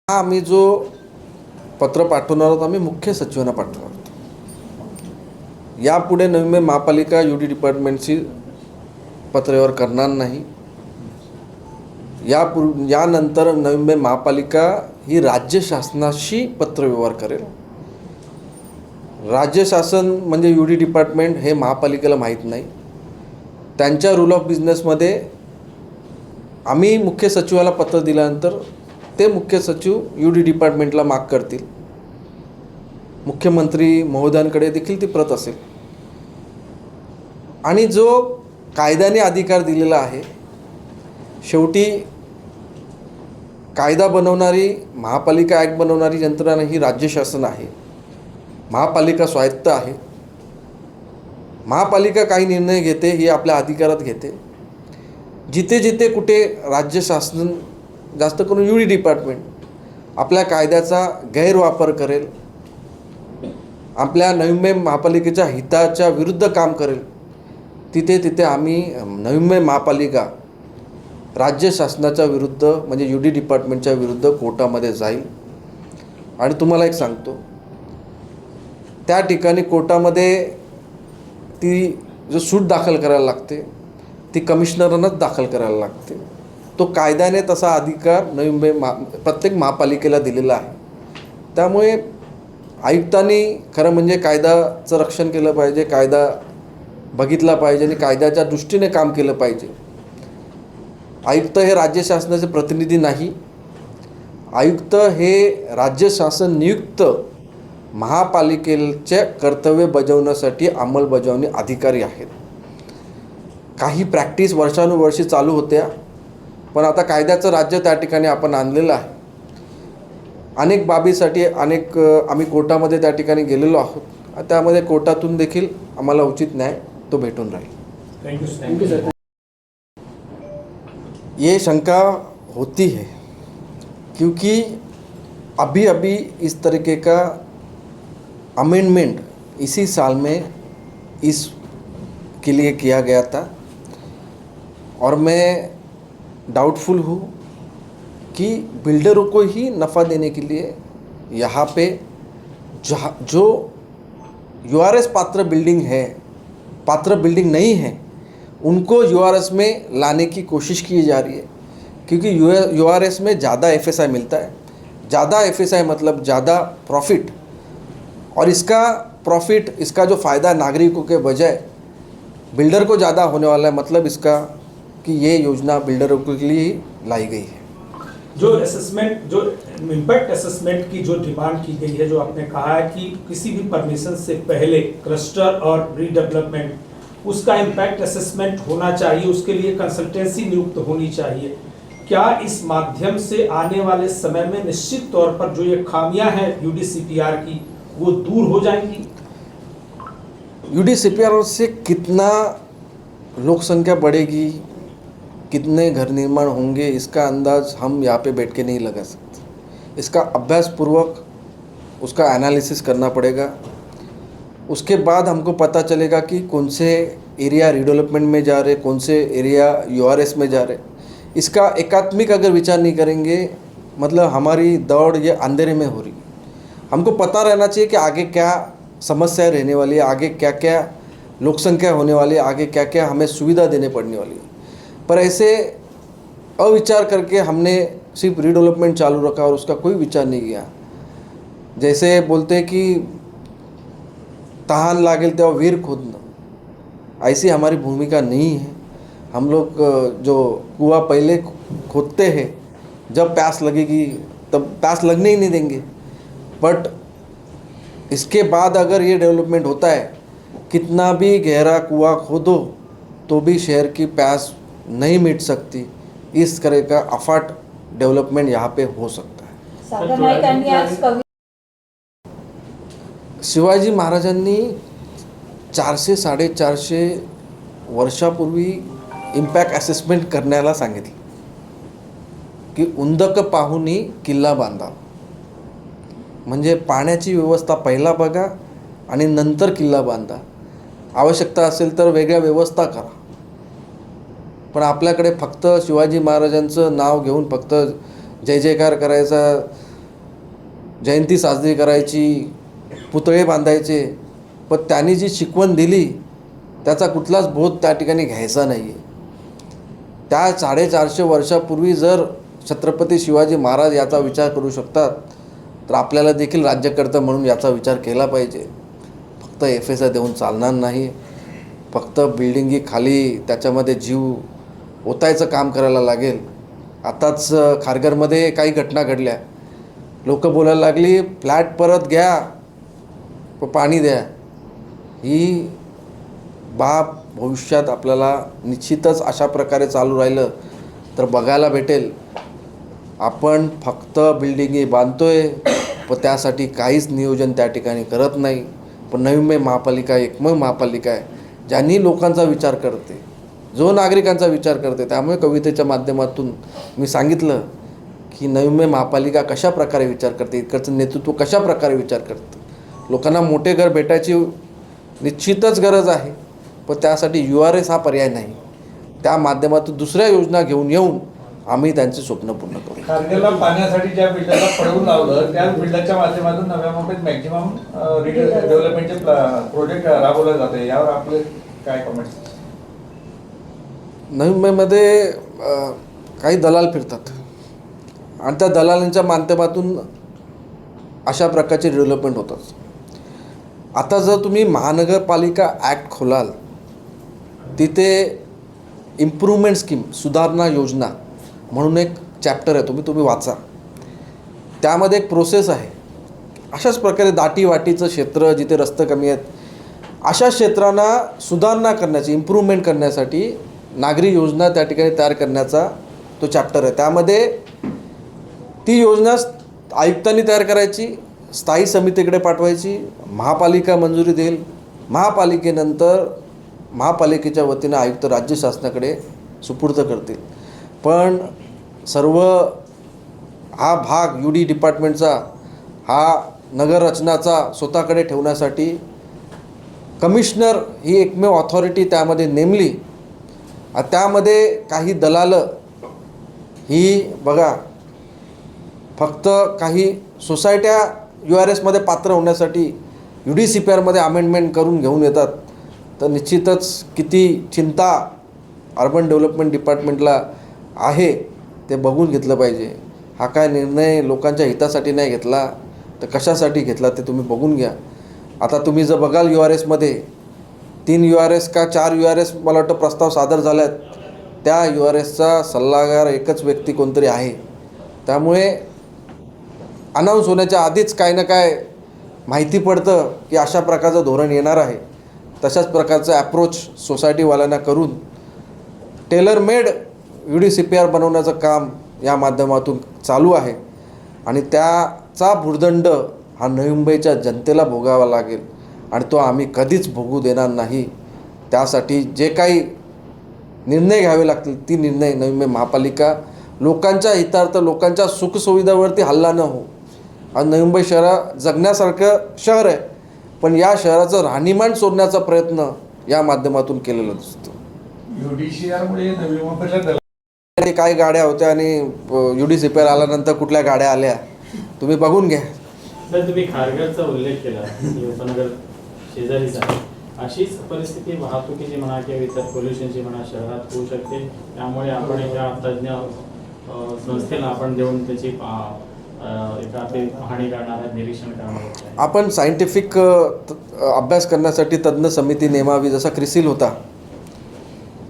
आम्ही जो पत्र पाठवणार आहोत आम्ही मुख्य सचिवांना पाठवणार आहोत। यापुढे नवी मुंबई महापालिका UD डिपार्टमेंटशी पत्रव्यवहार करणार नाही। यानंतर नवी मुंबई महापालिका ही राज्य शासनाशी पत्रव्यवहार करेल। राज्य शासन म्हणजे UD डिपार्टमेंट हे महापालिकेला माहीत नाही। त्यांच्या रूल ऑफ बिझनेसमध्ये आम्ही मुख्य सचिवाला पत्र दिल्यानंतर ते मुख्य सचिव UD डिपार्टमेंटला माग करतील। मुख्यमंत्री महोदयांकडे देखील ती प्रत असेल आणि जो कायद्याने अधिकार दिलेला आहे, शेवटी कायदा बनवणारी महापालिका ॲक्ट बनवणारी यंत्रणा ही राज्य शासन आहे। महापालिका स्वायत्त आहे। महापालिका काही निर्णय घेते ही आपल्या अधिकारात घेते। जिथे जिथे कुठे राज्य शासन जास्त करून UD डिपार्टमेंट आपल्या कायद्याचा गैरवापर करेल, आपल्या नवी मुंबई महापालिकेच्या हिताच्या विरुद्ध काम करेल, तिथे तिथे आम्ही नवी मुंबई महापालिका राज्य शासनाच्या विरुद्ध म्हणजे UD डिपार्टमेंटच्या विरुद्ध कोर्टामध्ये जाईल। आणि तुम्हाला एक सांगतो, त्या ठिकाणी कोर्टामध्ये ती जो सूट दाखल करायला लागते ती कमिशनरांनाच दाखल करायला लागते। तो कायद्याने तसा अधिकार नवी मुंबई प्रत्येक महापालिकेला दिलेला आहे। त्यामुळे आयुक्तांनी खरं म्हणजे कायद्याचं रक्षण केलं पाहिजे, कायदा बघितला पाहिजे आणि कायद्याच्या दृष्टीने काम केलं पाहिजे। आयुक्त हे राज्य शासनाचे प्रतिनिधी नाही। आयुक्त हे राज्य शासन नियुक्त महापालिकेचे कर्तव्य बजावण्यासाठी अंमलबजावणी अधिकारी आहेत। काही प्रॅक्टिस वर्षानुवर्षे चालू होत्या, पण आता कायद्याचं राज्य त्या ठिकाणी आपण आणलेलं आहे। अनेक बाबीसाठी आम्ही कोर्टामध्ये त्या ठिकाणी गेलेलो आहोत। त्यामध्ये कोर्टातून देखील आम्हाला उचित न्याय तो भेटून राहील। Thank you sir. ये शंका होती है क्योंकि अभी इस तरीके का अमेंडमेंट इसी साल में इस के लिए किया गया था और मैं डाउटफुल हूँ कि बिल्डरों को ही नफ़ा देने के लिए यहाँ पे जो URS पात्र बिल्डिंग नहीं है उनको URS में लाने की कोशिश की जा रही है। क्योंकि URS में ज़्यादा FSI मिलता है। ज़्यादा FSI मतलब ज़्यादा प्रॉफिट, और इसका प्रॉफिट, इसका जो फ़ायदा नागरिकों के बजाय बिल्डर को ज़्यादा होने वाला है। मतलब इसका कि ये योजना बिल्डरों के लिए ही लाई गई है। जो असेसमेंट, जो इम्पैक्ट असेसमेंट की जो डिमांड की गई है, जो आपने कहा है कि किसी भी परमिशन से पहले क्लस्टर और रीडेवलपमेंट उसका इम्पैक्ट असेसमेंट होना चाहिए, उसके लिए कंसल्टेंसी नियुक्त होनी चाहिए, क्या इस माध्यम से आने वाले समय में निश्चित तौर पर जो ये खामियां हैं UD CPR की वो दूर हो जाएंगी? UD CPR से कितना लोक संख्या बढ़ेगी, कितने घर निर्माण होंगे, इसका अंदाज़ हम यहाँ पे बैठ के नहीं लगा सकते। इसका अभ्यासपूर्वक उसका एनालिसिस करना पड़ेगा। उसके बाद हमको पता चलेगा कि कौन से एरिया रीडेवलपमेंट में जा रहे, कौन से एरिया URS में जा रहे। इसका एकात्मिक अगर विचार नहीं करेंगे, मतलब हमारी दौड़ ये अंधेरे में हो रही। हमको पता रहना चाहिए कि आगे क्या समस्याएं रहने वाली है, आगे क्या क्या लोक संख्या होने वाली है, आगे क्या क्या हमें सुविधा देने पड़ने वाली है। पर ऐसे अविचार करके हमने सिर्फ रीडेवलपमेंट चालू रखा और उसका कोई विचार नहीं किया। जैसे बोलते हैं कि तहान लागेल तेव्हा वीर खोदना, ऐसी हमारी भूमिका नहीं है। हम लोग जो कुआं पहले खोदते हैं, जब प्यास लगेगी तब प्यास लगने ही नहीं देंगे। बट इसके बाद अगर ये डेवलपमेंट होता है, कितना भी गहरा कुआं खोदो तो भी शहर की प्यास नहीं मिट सकती। इस तरह का अफाट डेवलपमेंट यहाँ पे हो सकता है। शिवाजी महाराजांनी 400-450 वर्षापूर्वी इम्पॅक्ट असेसमेंट करण्याला सांगितलं की उंदक पाहुनी किल्ला बांधा। म्हणजे पाण्याची व्यवस्था पहिला बघा आणि नंतर किल्ला बांधा। आवश्यकता असेल तर वेगळ्या व्यवस्था करा। पण आपल्याकडे फक्त शिवाजी महाराजांचं नाव घेऊन फक्त जय जयकार करायचा जयंती साजरी करायची, पुतळे बांधायचे, पण त्यांनी जी शिकवण दिली त्याचा कुठलाच बोध त्या ठिकाणी घ्यायचा नाही आहे. त्या 450 वर्षापूर्वी जर छत्रपती शिवाजी महाराज याचा विचार करू शकतात तर आपल्याला देखील राज्यकर्ता म्हणून याचा विचार केला पाहिजे. फक्त FSI देऊन चालणार नाही. फक्त बिल्डिंगी खाली त्याच्यामध्ये जीव ओतायचं काम करायला लागेल. आताच खारघरमध्ये काही घटना घडल्या. लोक बोलायला लागली फ्लॅट परत घ्या, पाणी द्या. ही बाब भविष्यात आपल्याला निश्चितच अशा प्रकारे चालू राहिलं तर बघायला भेटेल. आपण फक्त बिल्डिंगी बांधतोय पण त्यासाठी काहीच नियोजन त्या ठिकाणी करत नाही. पण नवी मुंबई महापालिका एकमेव महापालिका आहे ज्यांनी लोकांचा विचार करते, जो नागरिकांचा विचार करते. त्यामुळे कवितेच्या माध्यमातून मी सांगितलं की नवी मुंबई महापालिका कशा प्रकारे विचार करते, इकडचं नेतृत्व कशा प्रकारे विचार करतं. लोकांना मोठे घर भेटायची निश्चितच गरज आहे, पण त्यासाठी URS हा पर्याय नाही. त्या माध्यमातून दुसऱ्या योजना घेऊन येऊन आम्ही त्यांचे स्वप्न पूर्ण करू. खारघरला पाण्यासाठी ज्या बिल्डरला पळवून लावलं त्या बिल्डरच्या माध्यमातून नव्या मुंबईत मॅक्झिमम डेव्हलपमेंटचे प्रोजेक्ट राबवले जाते. यावर आपले काय कमेंट्स? नवी मुंबईमध्ये काही दलाल फिरतात आणि त्या दलालांच्या माध्यमातून अशा प्रकारचे डेव्हलपमेंट होतात. आता जर तुम्ही महानगरपालिका ॲक्ट खोलाल तिथे इम्प्रूव्हमेंट स्कीम, सुधारणा योजना म्हणून एक चॅप्टर आहे, तुम्ही वाचा. त्यामध्ये एक प्रोसेस आहे. अशाच प्रकारे दाटीवाटीचं क्षेत्र जिथे रस्ते कमी आहेत अशा क्षेत्रांना सुधारणा करण्याची, इम्प्रूव्हमेंट करण्यासाठी नागरी योजना त्या ठिकाणी तयार करण्याचा तो चॅप्टर आहे. त्यामध्ये ती योजना आयुक्तांनी तयार करायची, स्थायी समितीकडे पाठवायची, महापालिका मंजुरी देईल. महापालिकेनंतर महापालिकेच्या वतीनं आयुक्त राज्य शासनाकडे सुपूर्द करतील. पण सर्व हा भाग UD डिपार्टमेंटचा, हा नगररचनाचा स्वतःकडे ठेवण्यासाठी कमिशनर ही एकमेव ऑथॉरिटी त्यामध्ये नेमली. त्यामध्ये काही दलालं ही बघा फक्त काही सोसायट्या URSमध्ये पात्र होण्यासाठी UDCPRमध्ये अमेंडमेंट करून घेऊन येतात. तर निश्चितच किती चिंता अर्बन डेव्हलपमेंट डिपार्टमेंटला आहे ते बघून घेतलं पाहिजे. हा काय निर्णय लोकांच्या हितासाठी नाही घेतला तर कशासाठी घेतला ते तुम्ही बघून घ्या. आता तुम्ही जर बघाल URSमध्ये 3 URS का 4 URS मला वाटतं प्रस्ताव सादर झाले आहेत. त्या URSचा सल्लागार एकच व्यक्ती कोणतरी आहे. त्यामुळे अनाऊन्स होण्याच्या आधीच काय ना काय माहिती पडतं की अशा प्रकारचं धोरण येणार आहे. तशाच प्रकारचं ॲप्रोच सोसायटीवाल्यांना करून टेलर मेड UDCPR बनवण्याचं काम या माध्यमातून चालू आहे आणि त्याचा भुर्दंड हा नवी मुंबईच्या जनतेला भोगावा लागेल आणि तो आम्ही कधीच भोगू देणार नाही. त्यासाठी जे काही निर्णय घ्यावे लागतील ती निर्णय नवी मुंबई महापालिका लोकांच्या हितार्थ, लोकांच्या सुखसुविधावरती हल्ला न हो. आज नवी मुंबई शहर जगण्यासारखं शहर आहे, पण या शहराचं राहणीमान सोडण्याचा प्रयत्न या माध्यमातून केलेला दिसतो. UDCRमुळे नवी मुंबईला काय गाड्या होत्या आणि UDCPR आल्यानंतर कुठल्या गाड्या आल्या तुम्ही बघून घ्या. तर तुम्ही खारघरचा उल्लेख केला की उपनगर शेजारीच आहे. अशीच परिस्थिती वाहतुकीची म्हणा किंवा इतर पोल्युशनची म्हणा शहरात होऊ शकते. त्यामुळे आपण एका तज्ज्ञ संस्थेला आपण देऊन त्याची एका ते पाहणी करणार आहे, निरीक्षण करणार आहे. आपण सायंटिफिक अभ्यास करण्यासाठी तज्ज्ञ समिती नेमावी. जसा क्रिसिल होता,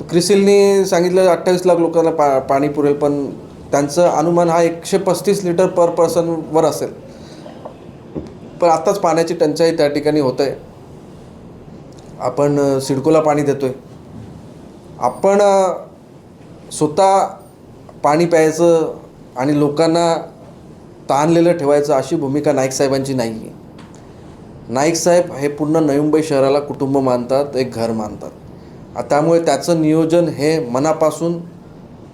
तर क्रिसिलनी सांगितलं 28 लाख लोकांना पाणी पुरेल, पण त्यांचं अनुमान हा 135 लिटर पर पर्सनवर असेल. पण आत्ताच पाण्याची टंचाई त्या ठिकाणी होत आहे. आपण सिडकोला पाणी देतो आहे, आपण स्वतः पाणी प्यायचं आणि लोकांना ताणलेलं ठेवायचं अशी भूमिका नाईक साहेबांची नाही आहे. नाईक साहेब हे पूर्ण नवी मुंबई शहराला कुटुंब मानतात, एक घर मानतात. त्यामुळे त्याचं नियोजन हे मनापासून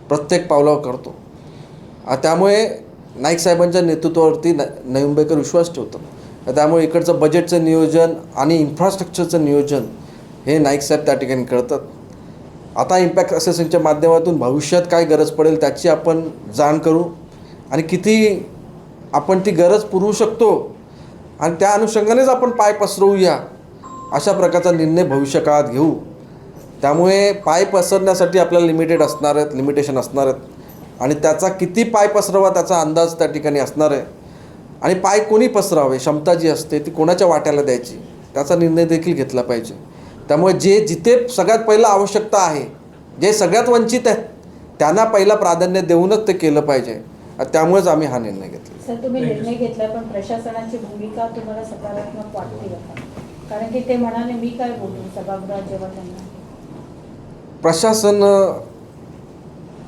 प्रत्येक पावलावर करतो. त्यामुळे नाईक साहेबांच्या नेतृत्वावरती नवी मुंबईकर विश्वास ठेवतात. त्यामुळे इकडचं बजेटचं नियोजन आणि इन्फ्रास्ट्रक्चरचं नियोजन हे नाईक साहेब त्या ठिकाणी करतात. आता इम्पॅक्ट असेसमेंटच्या माध्यमातून भविष्यात काय गरज पडेल त्याची आपण जाण करू आणि किती आपण ती गरज पुरवू शकतो आणि त्या अनुषंगानेच आपण पाय पसरवूया अशा प्रकारचा निर्णय भविष्यकाळात घेऊ. त्यामुळे पाय पसरण्यासाठी आपल्याला लिमिटेशन असणार आहेत आणि त्याचा किती पाय पसरवा त्याचा अंदाज त्या ठिकाणी असणार आहे. आणि पाय कोणी पसरावे, क्षमता जी असते ती कोणाच्या वाट्याला द्यायची त्याचा निर्णय देखील घेतला पाहिजे. त्यामुळे जिथे सगळ्यात पहिलं आवश्यकता आहे, जे सगळ्यात वंचित आहेत त्यांना पहिला प्राधान्य देऊनच ते केलं पाहिजे. त्यामुळेच आम्ही हा निर्णय घेतला. सर, तुम्ही निर्णय घेतला पण प्रशासनाची भूमिका तुम्हाला सकारात्मक वाटते का? कारण की ते म्हणाले मी काय बोलू सभागृहात जेव्हा त्यांना प्रशासन,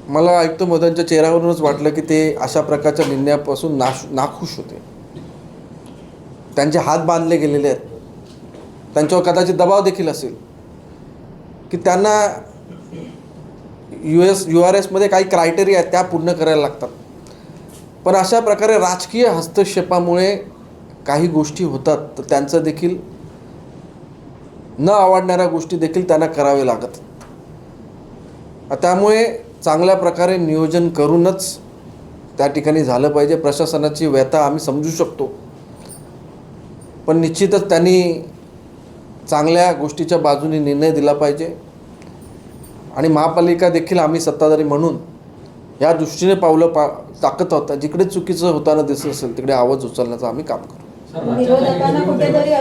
मला आयुक्त महोदयांच्या चेहऱ्यावरूनच वाटलं की ते अशा प्रकारच्या निर्णयापासून नाखुश होते. त्यांचे हात बांधले गेलेले आहेत. त्यांच्यावर कदाचित दबाव देखील असेल की त्यांना URSमध्ये काही क्रायटेरिया आहेत त्या पूर्ण करायला लागतात. पण अशा प्रकारे राजकीय हस्तक्षेपामुळे काही गोष्टी होतात तर त्यांचं देखील न आवडणाऱ्या गोष्टी देखील त्यांना करावे लागत. त्यामुळे चांगल्या प्रकारे नियोजन करूनच त्या ठिकाणी झालं पाहिजे. प्रशासनाची व्यथा आम्ही समजू शकतो, पण निश्चितच त्यांनी चांगल्या गोष्टीच्या बाजूने निर्णय दिला पाहिजे. आणि महापालिका देखील आम्ही सत्ताधारी म्हणून या दृष्टीने पावलं टाकत आहोत. जिकडे चुकीचं होताना दिसत असेल तिकडे आवाज उचलण्याचं आम्ही काम करू. विरोधकांना कुठेतरी